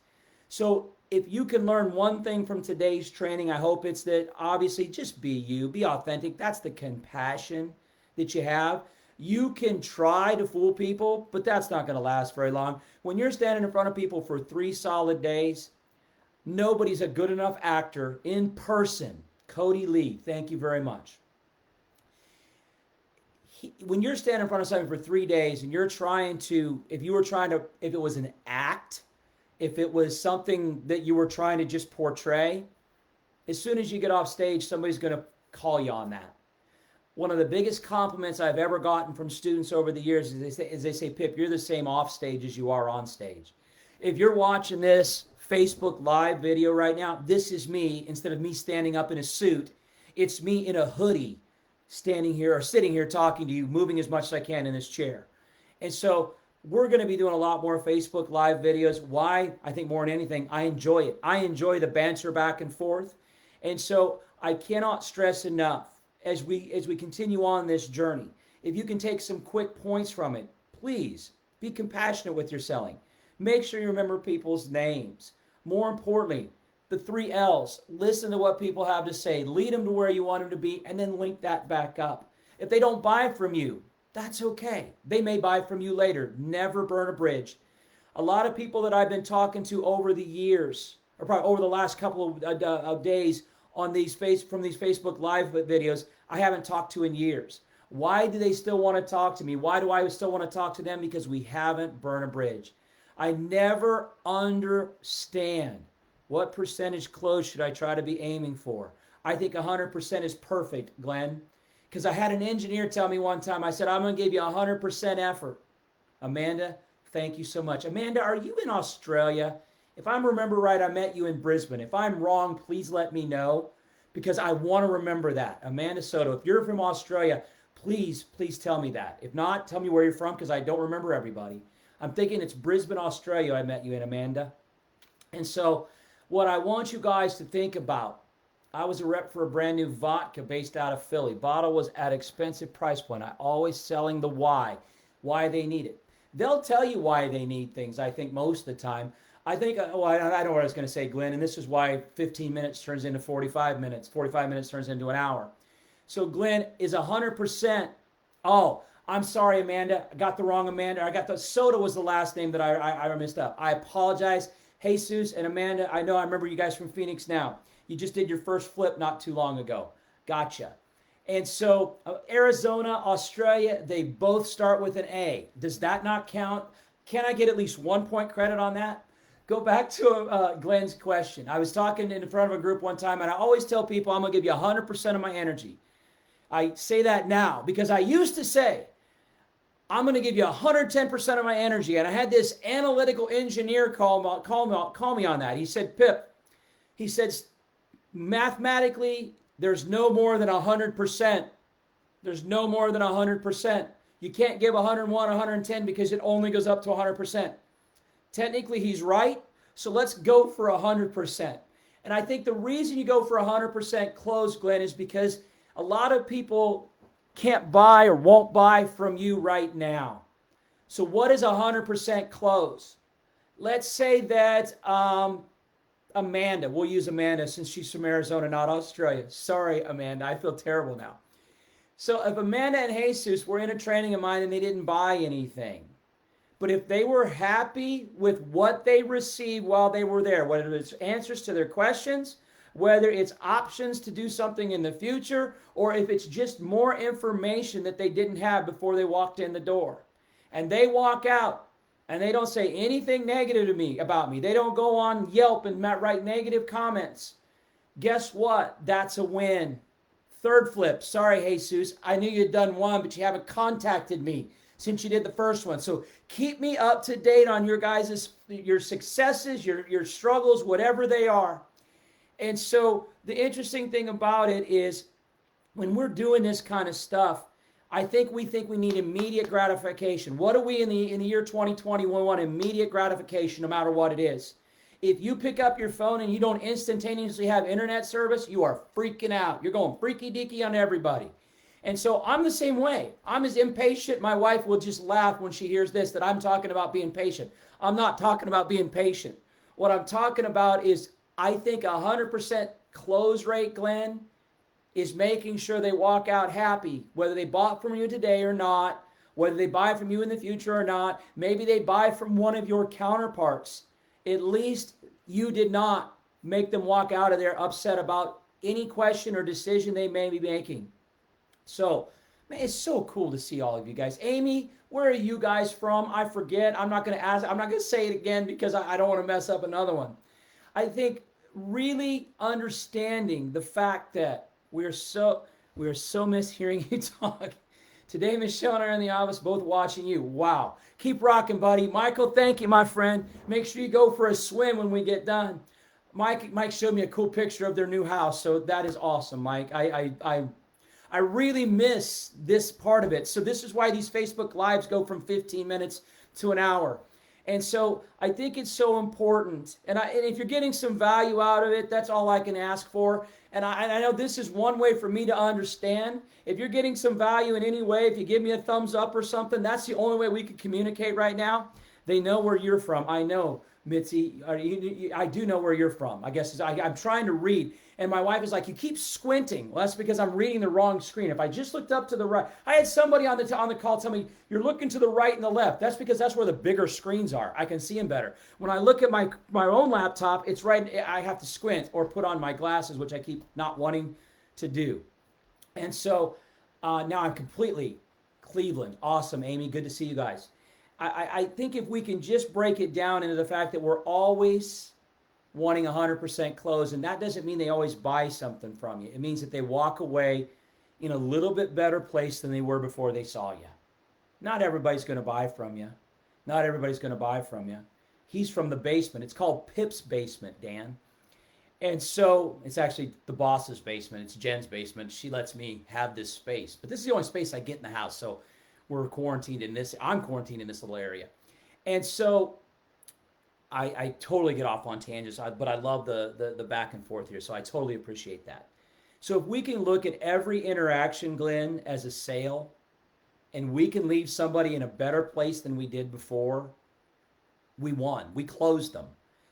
So if you can learn one thing from today's training, I hope it's that obviously just be you, be authentic. That's the compassion that you have. You can try to fool people, but that's not going to last very long. When you're standing in front of people for 3 solid days, nobody's a good enough actor in person. Cody Lee, thank you very much. When you're standing in front of somebody for 3 days and you're trying to, if it was an act, if it was something that you were trying to just portray, as soon as you get off stage, somebody's going to call you on that. One of the biggest compliments I've ever gotten from students over the years is they say, Pip, you're the same off stage as you are on stage. If you're watching this Facebook Live video right now, this is me. Instead of me standing up in a suit, it's me in a hoodie standing here or sitting here talking to you, moving as much as I can in this chair. And so we're going to be doing a lot more Facebook Live videos. Why? I think more than anything, I enjoy it. I enjoy the banter back and forth. And so I cannot stress enough as we continue on this journey. If you can take some quick points from it, please Be compassionate with your selling. Make sure you remember people's names. More importantly, the 3 L's. Listen to what people have to say. Lead them to where you want them to be, and then link that back up. If they don't buy from you, that's okay. They may buy from you later. Never burn a bridge. A lot of people that I've been talking to over the years, or probably over the last couple of days on from these Facebook Live videos, I haven't talked to in years. Why do they still want to talk to me? Why do I still want to talk to them? Because we haven't burned a bridge. I never understand what percentage close should I try to be aiming for. I think 100% is perfect, Glenn. Because I had an engineer tell me one time, I said, I'm going to give you 100% effort. Amanda, thank you so much. Amanda, are you in Australia? If I remember right, I met you in Brisbane. If I'm wrong, please let me know, because I want to remember that. Amanda Soto, if you're from Australia, please tell me that. If not, tell me where you're from, because I don't remember everybody. I'm thinking it's Brisbane, Australia I met you in, Amanda. And so what I want you guys to think about, I was a rep for a brand new vodka based out of Philly. Bottle was at expensive price point. I always selling the why they need it. They'll tell you why they need things, I think, most of the time. I think, I know what I was going to say, Glenn, and this is why 15 minutes turns into 45 minutes. 45 minutes turns into an hour. So Glenn is 100%. Oh, I'm sorry, Amanda. I got the wrong Amanda. Soda was the last name that I messed up. I apologize. Jesus and Amanda, I remember you guys from Phoenix now. You just did your first flip not too long ago. Gotcha. And so Arizona, Australia, they both start with an A. Does that not count? Can I get at least 1 point credit on that? Go back to Glenn's question. I was talking in front of a group one time, and I always tell people I'm going to give you 100% of my energy. I say that now because I used to say, I'm going to give you 110% of my energy. And I had this analytical engineer call me on that. He said, Pip, he said, mathematically, there's no more than 100%. There's no more than 100%. You can't give 101, 110 because it only goes up to 100%. Technically, he's right. So let's go for 100%. And I think the reason you go for 100% close, Glenn, is because a lot of people can't buy or won't buy from you right now. So what is 100% close? Let's say that Amanda, we'll use Amanda since she's from Arizona, not Australia. Sorry, Amanda, I feel terrible now. So if Amanda and Jesus were in a training of mine and they didn't buy anything, but if they were happy with what they received while they were there, whether it's answers to their questions, whether it's options to do something in the future, or if it's just more information that they didn't have before they walked in the door, and they walk out and they don't say anything negative to me about me, they don't go on Yelp and write negative comments, guess what? That's a win. Third flip. Sorry, Jesus, I knew you'd done one, but you haven't contacted me since you did the first one. So keep me up to date on your successes, your struggles, whatever they are. And so the interesting thing about it is when we're doing this kind of stuff, I think we need immediate gratification. What do we in the year 2020? We want immediate gratification no matter what it is. If you pick up your phone and you don't instantaneously have internet service, you are freaking out. You're going freaky deaky on everybody. And so I'm the same way. I'm as impatient. My wife will just laugh when she hears this, that I'm talking about being patient. I'm not talking about being patient. What I'm talking about is I think 100% close rate, Glenn, is making sure they walk out happy, whether they bought from you today or not, whether they buy from you in the future or not. Maybe they buy from one of your counterparts. At least you did not make them walk out of there upset about any question or decision they may be making. So, man, it's so cool to see all of you guys. Amy, where are you guys from? I forget. I'm not going to say it again because I don't want to mess up another one. I think really understanding the fact that we are so miss hearing you talk. Today, Michelle and I are in the office, both watching you. Wow. Keep rocking, buddy. Michael, thank you, my friend. Make sure you go for a swim when we get done. Mike showed me a cool picture of their new house, so that is awesome, Mike. I really miss this part of it. So this is why these Facebook Lives go from 15 minutes to an hour. And so I think it's so important. And if you're getting some value out of it, that's all I can ask for. And I know this is one way for me to understand. If you're getting some value in any way, if you give me a thumbs up or something, that's the only way we can communicate right now. They know where you're from. I know, Mitzi, I do know where you're from. I guess I'm trying to read. And my wife is like, you keep squinting. Well, that's because I'm reading the wrong screen. If I just looked up to the right, I had somebody on the call tell me, you're looking to the right and the left. That's because that's where the bigger screens are. I can see them better. When I look at my own laptop, it's right, I have to squint or put on my glasses, which I keep not wanting to do. And so now I'm completely Cleveland. Awesome, Amy. Good to see you guys. I think if we can just break it down into the fact that we're always wanting 100% close, and that doesn't mean they always buy something from you. It means that they walk away in a little bit better place than they were before they saw you. Not everybody's going to buy from you. Not everybody's going to buy from you. He's from the basement. It's called Pip's basement, Dan. And so it's actually the boss's basement. It's Jen's basement. She lets me have this space. But this is the only space I get in the house. So we're quarantined in this. I'm quarantined in this little area. And so I totally get off on tangents, but I love the back and forth here. So I totally appreciate that. So if we can look at every interaction, Glenn, as a sale, and we can leave somebody in a better place than we did before, we won. We closed them.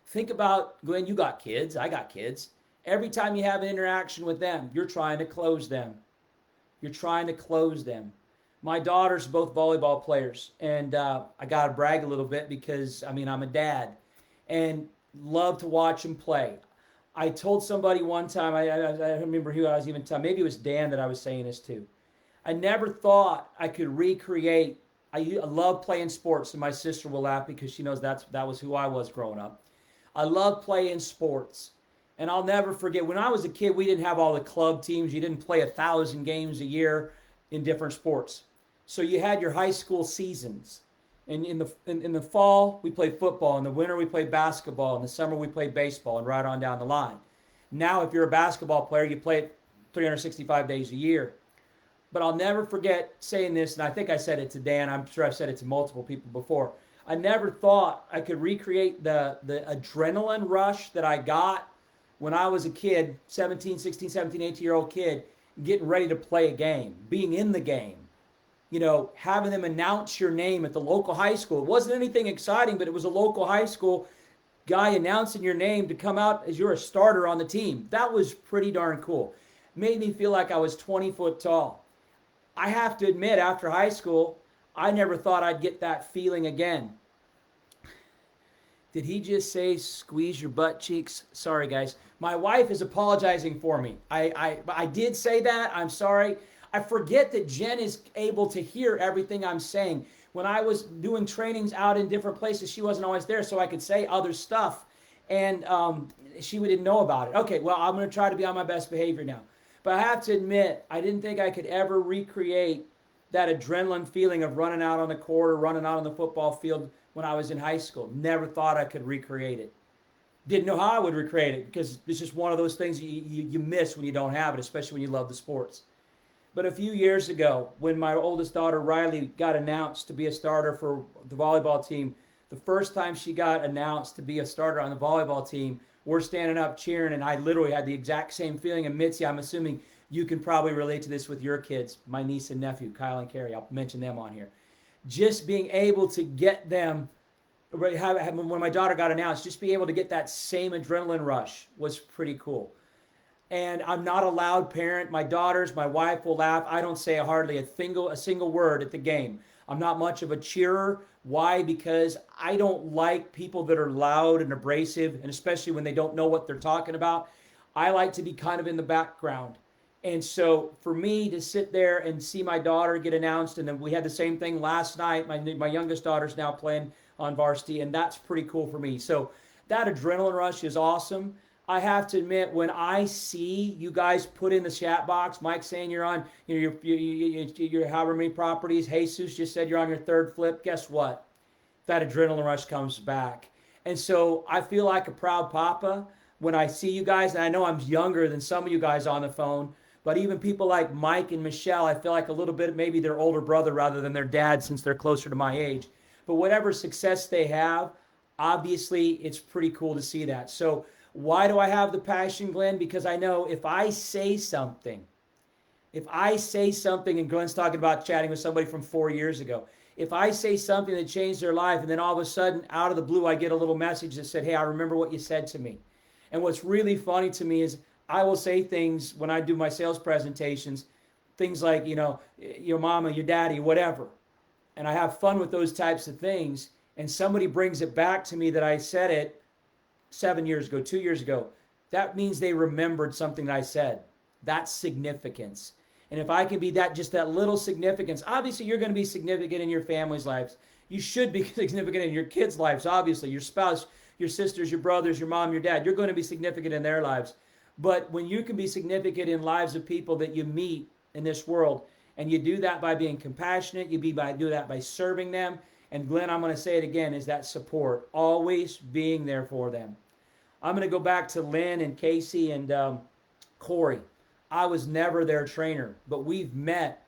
Think about, Glenn, you got kids. I got kids. Every time you have an interaction with them, you're trying to close them. You're trying to close them. My daughters are both volleyball players, and I got to brag a little bit because, I'm a dad and love to watch them play. I told somebody one time, I don't remember who I was even telling, maybe it was Dan that I was saying this to. I never thought I could recreate. I love playing sports, and my sister will laugh because she knows that was who I was growing up. I love playing sports. And I'll never forget, when I was a kid, we didn't have all the club teams. You didn't play 1,000 games a year in different sports. So you had your high school seasons. And in the fall, we played football. In the winter, we played basketball. In the summer, we played baseball, and right on down the line. Now, if you're a basketball player, you play it 365 days a year. But I'll never forget saying this, and I think I said it to Dan. I'm sure I've said it to multiple people before. I never thought I could recreate the adrenaline rush that I got when I was a kid, 17, 16, 17, 18-year-old kid, getting ready to play a game, being in the game. Having them announce your name at the local high school. It wasn't anything exciting, but it was a local high school guy announcing your name to come out as you're a starter on the team. That was pretty darn cool. Made me feel like I was 20 foot tall. I have to admit, after high school, I never thought I'd get that feeling again. Did he just say squeeze your butt cheeks? Sorry, guys. My wife is apologizing for me. I did say that. I'm sorry. I forget that Jen is able to hear everything I'm saying. When I was doing trainings out in different places, she wasn't always there, so I could say other stuff, and she didn't know about it. Okay, well, I'm going to try to be on my best behavior now. But I have to admit, I didn't think I could ever recreate that adrenaline feeling of running out on the court or running out on the football field when I was in high school. Never thought I could recreate it. Didn't know how I would recreate it because it's just one of those things you miss when you don't have it, especially when you love the sports. But a few years ago, when my oldest daughter, Riley, got announced to be a starter for the volleyball team, the first time she got announced to be a starter on the volleyball team, we're standing up cheering, and I literally had the exact same feeling. And Mitzi, I'm assuming you can probably relate to this with your kids, my niece and nephew, Kyle and Carrie. I'll mention them on here. Just being able to get them, when my daughter got announced, just being able to get that same adrenaline rush was pretty cool. And I'm not a loud parent. My daughters, my wife will laugh. I don't say hardly a single word at the game. I'm not much of a cheerer. Why? Because I don't like people that are loud and abrasive, and especially when they don't know what they're talking about. I like to be kind of in the background. And so for me to sit there and see my daughter get announced, and then we had the same thing last night. My youngest daughter's now playing on varsity, and that's pretty cool for me. So that adrenaline rush is awesome. I have to admit, when I see you guys put in the chat box, Mike saying you're on your however many properties, Jesus just said you're on your third flip, guess what? That adrenaline rush comes back. And so I feel like a proud papa when I see you guys, and I know I'm younger than some of you guys on the phone, but even people like Mike and Michelle, I feel like a little bit maybe their older brother rather than their dad since they're closer to my age. but whatever success they have, obviously it's pretty cool to see that. So why do I have the passion, Glenn? Because I know if I say something, and Glenn's talking about chatting with somebody from 4 years ago, if I say something that changed their life, and then all of a sudden, out of the blue, I get a little message that said, hey, I remember what you said to me. And what's really funny to me is I will say things when I do my sales presentations, things like, your mama, your daddy, whatever. And I have fun with those types of things. And somebody brings it back to me that I said it 7 years ago, 2 years ago. That means they remembered something that I said. That's significance. And if I can be just that little significance, obviously you're going to be significant in your family's lives. You should be significant in your kids' lives, obviously. Your spouse, your sisters, your brothers, your mom, your dad, you're going to be significant in their lives. But when you can be significant in lives of people that you meet in this world, and you do that by being compassionate, do that by serving them, and Glenn, I'm going to say it again, is that support, always being there for them. I'm going to go back to Lynn and Casey and Corey. I was never their trainer, but we've met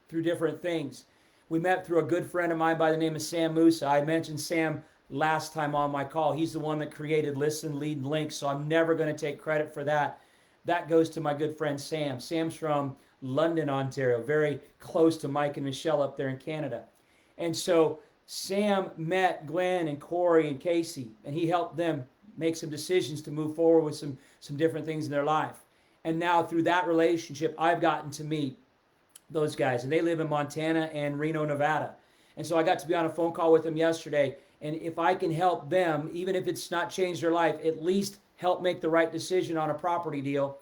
through different things. We met through a good friend of mine by the name of Sam Musa. I mentioned Sam last time on my call. He's the one that created Listen, Lead, Link, so I'm never going to take credit for that. That goes to my good friend Sam. Sam's from London, Ontario, very close to Mike and Michelle up there in Canada. And so Sam met Glenn and Corey and Casey, and he helped them make some decisions to move forward with some different things in their life. And now through that relationship, I've gotten to meet those guys. And they live in Montana and Reno, Nevada. And so I got to be on a phone call with them yesterday. And if I can help them, even if it's not changed their life, at least help make the right decision on a property deal,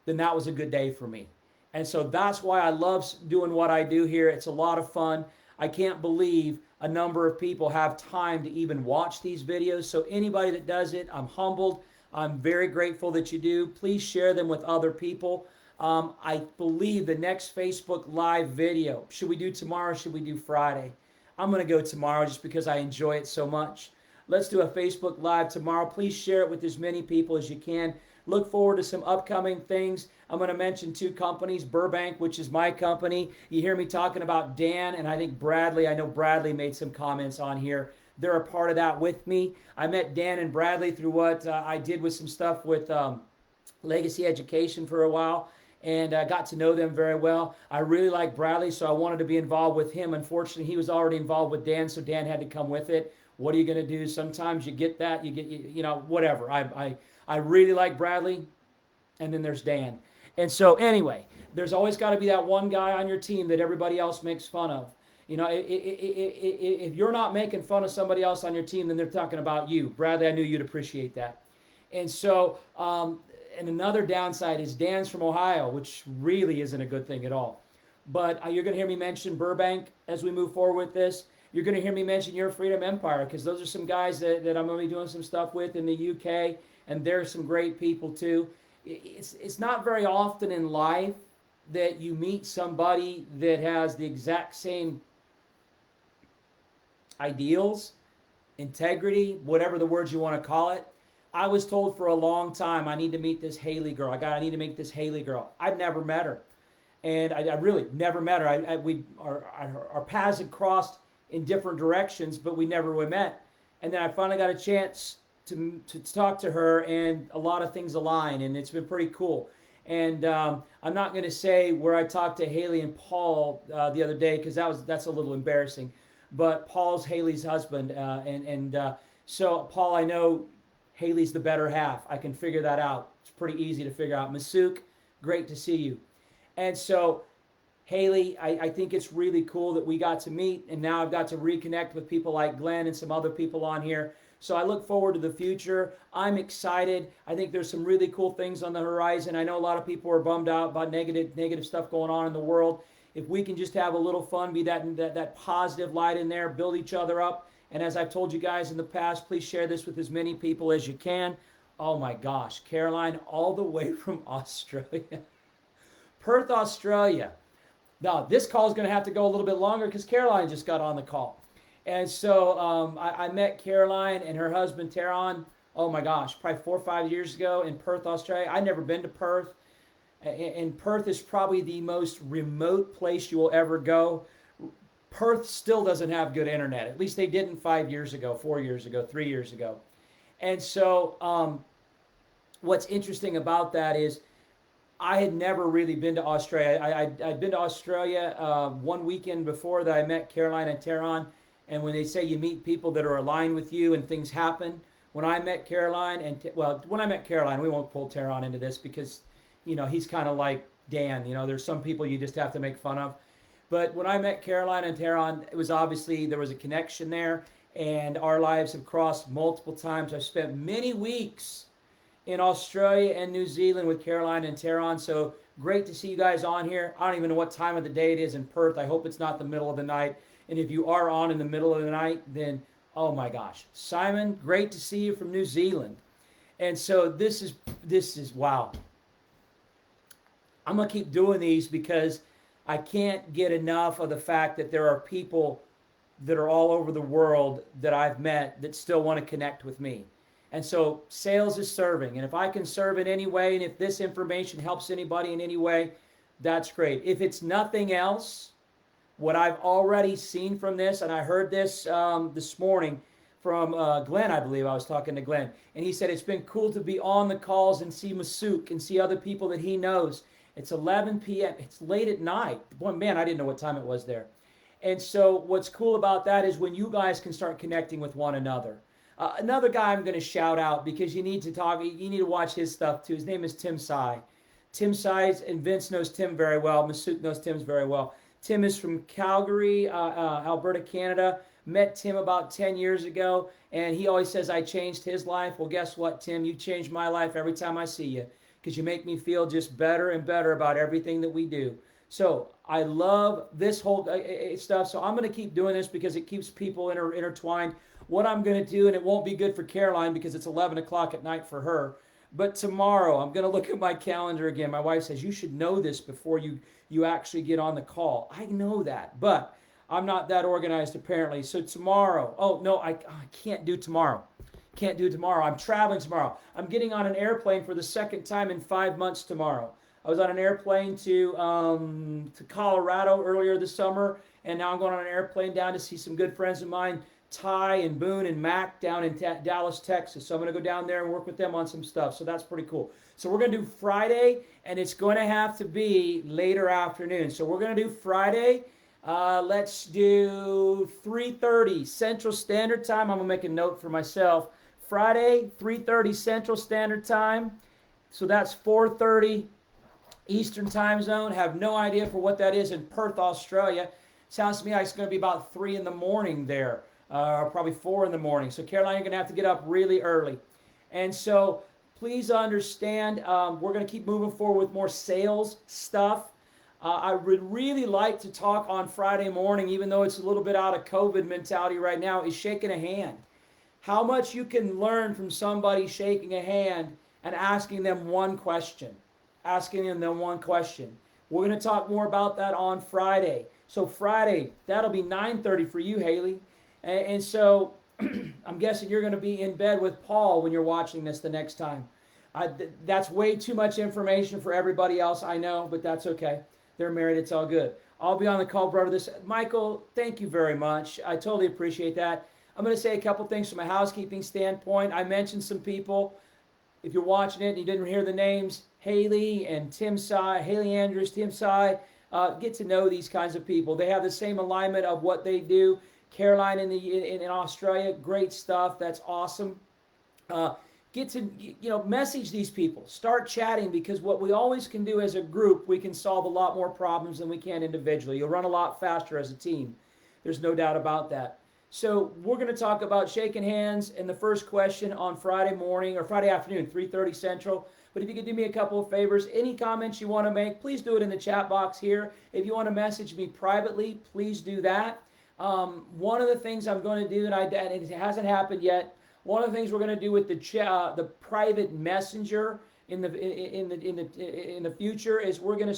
then that was a good day for me. And so that's why I love doing what I do here. It's a lot of fun. I can't believe a number of people have time to even watch these videos. So anybody that does it, I'm humbled. I'm very grateful that you do. Please share them with other people. I believe the next Facebook Live video, should we do tomorrow or should we do Friday? I'm going to go tomorrow just because I enjoy it so much. Let's do a Facebook Live tomorrow. Please share it with as many people as you can. Look forward to some upcoming things. I'm going to mention 2 companies, Burbank, which is my company. You hear me talking about Dan, and I think Bradley. I know Bradley made some comments on here. They're a part of that with me. I met Dan and Bradley through what I did with some stuff with Legacy Education for a while, and got to know them very well. I really like Bradley, so I wanted to be involved with him. Unfortunately, he was already involved with Dan, so Dan had to come with it. What are you going to do? Sometimes you get that, whatever. I really like Bradley, and then there's Dan. And so anyway, there's always got to be that one guy on your team that everybody else makes fun of. If you're not making fun of somebody else on your team, then they're talking about you. Bradley, I knew you'd appreciate that. And so, and another downside is Dan's from Ohio, which really isn't a good thing at all. But you're going to hear me mention Burbank as we move forward with this. You're going to hear me mention Your Freedom Empire, because those are some guys that I'm going to be doing some stuff with in the UK, and they're some great people too. It's not very often in life that you meet somebody that has the exact same ideals, integrity, whatever the words you want to call it. I was told for a long time, I need to meet this Haley girl. I need to meet this Haley girl. I've never met her. And I really never met her. Our paths had crossed in different directions, but we never really met. And then I finally got a chance to talk to her, and a lot of things align, and it's been pretty cool. And I'm not going to say where I talked to Haley and Paul the other day, because that's a little embarrassing. But Paul's Haley's husband, so Paul, I know Haley's the better half. I can figure that out. It's pretty easy to figure out. Masuk, great to see you. And so Haley, I think it's really cool that we got to meet, and now I've got to reconnect with people like Glenn and some other people on here. So I look forward to the future. I'm excited. I think there's some really cool things on the horizon. I know a lot of people are bummed out about negative stuff going on in the world. If we can just have a little fun, be that positive light in there, build each other up. And as I've told you guys in the past, please share this with as many people as you can. Oh my gosh, Caroline, all the way from Australia. Perth, Australia. Now, this call is going to have to go a little bit longer because Caroline just got on the call. And so I met Caroline and her husband, Taron, oh my gosh, probably 4 or 5 years ago in Perth, Australia. I'd never been to Perth. And Perth is probably the most remote place you will ever go. Perth still doesn't have good internet. At least they didn't 5 years ago, 4 years ago, 3 years ago. And so, what's interesting about that is I had never really been to Australia. I'd been to Australia one weekend before that I met Caroline and Tehran. And when they say you meet people that are aligned with you and things happen, when I met Caroline when I met Caroline, we won't pull Tehran into this because, he's kind of like Dan. There's some people you just have to make fun of. But when I met Caroline and Tehran, it was obviously there was a connection there, and our lives have crossed multiple times. I've spent many weeks in Australia and New Zealand with Caroline and Tehran. So great to see you guys on here. I don't even know what time of the day it is in Perth. I hope it's not the middle of the night. And if you are on in the middle of the night, then oh my gosh, Simon, great to see you from New Zealand. And so this is wow. I'm gonna keep doing these because I can't get enough of the fact that there are people that are all over the world that I've met that still want to connect with me. And so sales is serving. And if I can serve in any way, and if this information helps anybody in any way, that's great. If it's nothing else, what I've already seen from this, and I heard this this morning from Glenn, I believe I was talking to Glenn, and he said it's been cool to be on the calls and see Masook and see other people that he knows. It's 11 p.m. It's late at night. Boy, man, I didn't know what time it was there. And so what's cool about that is when you guys can start connecting with one another. Another guy I'm going to shout out because you need to watch his stuff too. His name is Tim Sai. Tim Sai, and Vince knows Tim very well. Masook knows Tim very well. Tim is from Calgary, Alberta, Canada. Met Tim about 10 years ago, and he always says I changed his life. Well, guess what, Tim? You changed my life every time I see you because you make me feel just better and better about everything that we do. So I love this whole stuff. So I'm going to keep doing this because it keeps people intertwined. What I'm going to do, and it won't be good for Caroline because it's 11 o'clock at night for her, but tomorrow I'm going to look at my calendar again. My wife says, you should know this before you actually get on the call. I know that, but I'm not that organized apparently. So tomorrow, oh no, I can't do tomorrow. Can't do tomorrow. I'm traveling tomorrow. I'm getting on an airplane for the second time in 5 months tomorrow. I was on an airplane to Colorado earlier this summer, and now I'm going on an airplane down to see some good friends of mine, Ty and Boone and Mac down in Dallas, Texas. So I'm going to go down there and work with them on some stuff. So that's pretty cool. So we're going to do Friday, and it's going to have to be later afternoon. So we're going to do Friday. Let's do 3:30 Central Standard Time. I'm going to make a note for myself. Friday, 3:30 Central Standard Time. So that's 4:30 Eastern Time Zone. Have no idea for what that is in Perth, Australia. Sounds to me like it's going to be about 3 in the morning there. Probably 4 in the morning. So Caroline, you're going to have to get up really early. And so please understand, we're going to keep moving forward with more sales stuff. I would really like to talk on Friday morning, even though it's a little bit out of COVID mentality right now, is shaking a hand. How much you can learn from somebody shaking a hand and asking them one question. Asking them one question. We're going to talk more about that on Friday. So Friday, that'll be 9:30 for you, Haley. And so I'm guessing you're going to be in bed with Paul when you're watching this the next time. That's way too much information for everybody else, I know, but that's okay. They're married. It's all good. I'll be on the call, brother. Michael, thank you very much. I totally appreciate that. I'm going to say a couple things from a housekeeping standpoint. I mentioned some people. If you're watching it and you didn't hear the names, Haley and Tim Sai, Haley Andrews, Tim Sai, get to know these kinds of people. They have the same alignment of what they do. Caroline in Australia, great stuff. That's awesome. Get to message these people. Start chatting, because what we always can do as a group, we can solve a lot more problems than we can individually. You'll run a lot faster as a team. There's no doubt about that. So we're going to talk about shaking hands in the first question on Friday morning or Friday afternoon, 3:30 Central. But if you could do me a couple of favors, any comments you want to make, please do it in the chat box here. If you want to message me privately, please do that. One of the things I'm going to do, and it hasn't happened yet, one of the things we're going to do with the private messenger in the future is I'm going to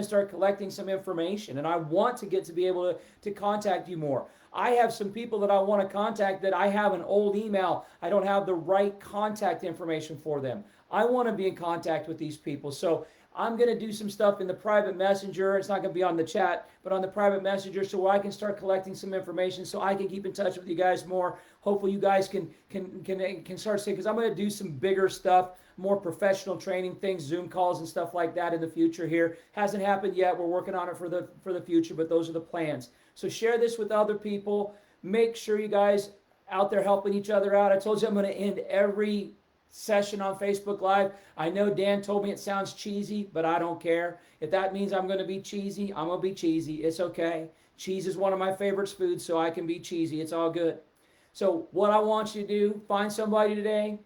start collecting some information, and I want to get to be able to contact you more. I have some people that I want to contact that I have an old email. I don't have the right contact information for them. I want to be in contact with these people. So I'm going to do some stuff in the private messenger. It's not going to be on the chat, but on the private messenger, so I can start collecting some information so I can keep in touch with you guys more. Hopefully you guys can start saying, because I'm going to do some bigger stuff, more professional training things, Zoom calls and stuff like that in the future here. Hasn't happened yet. We're working on it for the future, but those are the plans. So share this with other people. Make sure you guys out there helping each other out. I told you I'm going to end every session on Facebook Live. I know Dan told me it sounds cheesy, but I don't care. If that means I'm going to be cheesy, I'm going to be cheesy. It's okay. Cheese is one of my favorite foods, so I can be cheesy. It's all good. So what I want you to do, find somebody today,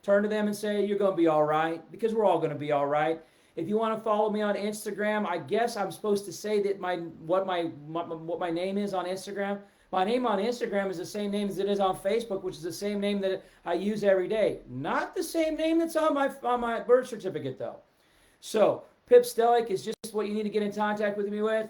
turn to them and say, you're going to be all right, because we're all going to be all right. If you want to follow me on Instagram, I guess I'm supposed to say that what my name is on Instagram. My name on Instagram is the same name as it is on Facebook, which is the same name that I use every day. Not the same name that's on my birth certificate, though. So Pip Stellick is just what you need to get in contact with me with.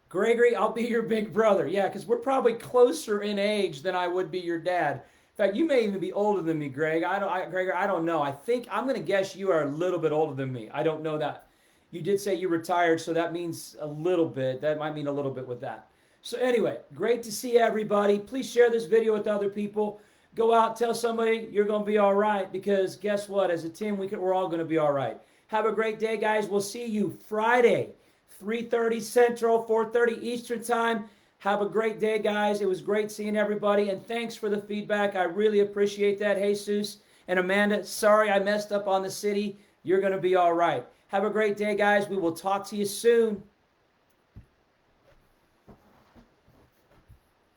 Gregory, I'll be your big brother. Yeah, because we're probably closer in age than I would be your dad. In fact, you may even be older than me, Greg. Gregor, I don't know. I think I'm going to guess you are a little bit older than me. I don't know that. You did say you retired, so that means a little bit. That might mean a little bit with that. So anyway, great to see everybody. Please share this video with other people. Go out, tell somebody you're going to be all right, because guess what? As a team, we're all going to be all right. Have a great day, guys. We'll see you Friday, 3:30 Central, 4:30 Eastern Time. Have a great day, guys. It was great seeing everybody, and thanks for the feedback. I really appreciate that. Jesus and Amanda, sorry I messed up on the city. You're going to be all right. Have a great day, guys. We will talk to you soon.